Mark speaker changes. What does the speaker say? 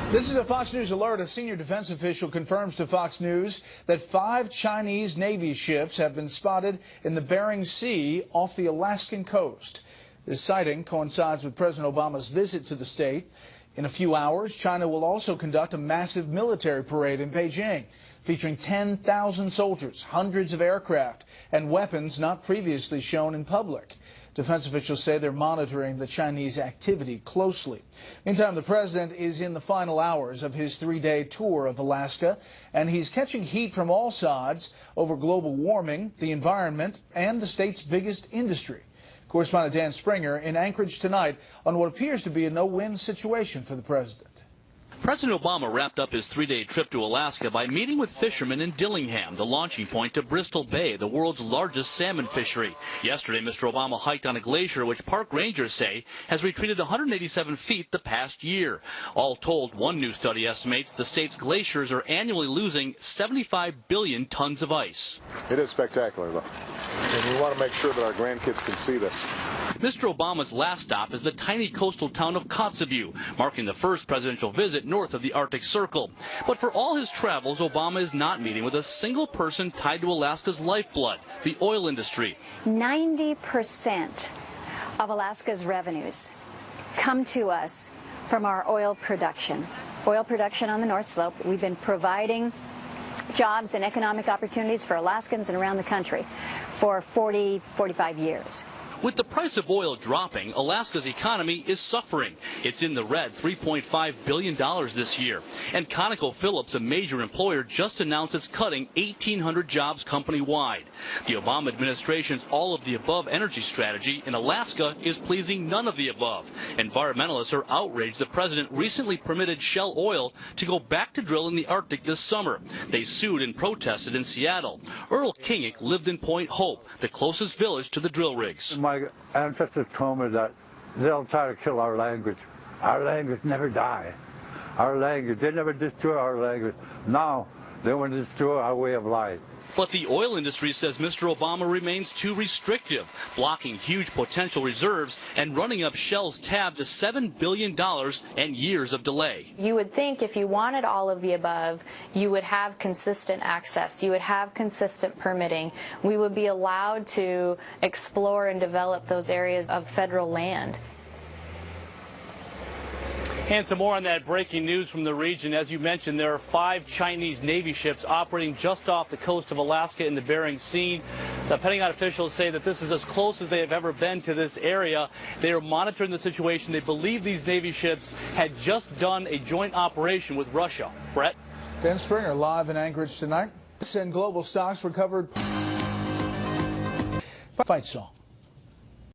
Speaker 1: This is a Fox News alert. A senior defense official confirms to Fox News that 5 Chinese Navy ships have been spotted in the Bering Sea off the Alaskan coast. This sighting coincides with President Obama's visit to the state. In a few hours, China will also conduct a massive military parade in Beijing, featuring 10,000 soldiers, hundreds of aircraft, and weapons not previously shown in public. Defense officials say they're monitoring the Chinese activity closely. Meantime, the president is in the final hours of his 3-day tour of Alaska, and he's catching heat from all sides over global warming, the environment, and the state's biggest industry. Correspondent Dan Springer in Anchorage tonight on what appears to be a no-win situation for the president.
Speaker 2: President Obama wrapped up his 3-day trip to Alaska by meeting with fishermen in Dillingham, the launching point to Bristol Bay, the world's largest salmon fishery. Yesterday, Mr. Obama hiked on a glacier which park rangers say has retreated 187 feet the past year. All told, one new study estimates the state's glaciers are annually losing 75 billion tons of ice.
Speaker 3: It is spectacular, though, and we want to make sure that our grandkids can see this.
Speaker 2: Mr. Obama's last stop is the tiny coastal town of Kotzebue, marking the first presidential visit north of the Arctic Circle. But for all his travels, Obama is not meeting with a single person tied to Alaska's lifeblood, the oil industry.
Speaker 4: 90% of Alaska's revenues come to us from our oil production. Oil production on the North Slope. We've been providing jobs and economic opportunities for Alaskans and around the country for 45 years.
Speaker 2: With the price of oil dropping, Alaska's economy is suffering. It's in the red, $3.5 billion this year. And ConocoPhillips, a major employer, just announced it's cutting 1,800 jobs company-wide. The Obama administration's all-of-the-above energy strategy in Alaska is pleasing none of the above. Environmentalists are outraged the president recently permitted Shell Oil to go back to drill in the Arctic this summer. They sued and protested in Seattle. Earl Kingick lived in Point Hope, the closest village to the drill rigs.
Speaker 5: My ancestors told me that they'll try to kill our language. Our language never die. Our language, they never destroy our language. Now they want to destroy our way of life.
Speaker 2: But the oil industry says Mr. Obama remains too restrictive, blocking huge potential reserves and running up Shell's tab to $7 billion and years of delay.
Speaker 6: You would think if you wanted all of the above, you would have consistent access, you would have consistent permitting. We would be allowed to explore and develop those areas of federal land.
Speaker 2: And some more on that breaking news from the region. As you mentioned, there are 5 Chinese Navy ships operating just off the coast of Alaska in the Bering Sea. The Pentagon officials say that this is as close as they have ever been to this area. They are monitoring the situation. They believe these Navy ships had just done a joint operation with Russia. Brett?
Speaker 1: Dan Springer live in Anchorage tonight. And global stocks recovered. Fight song.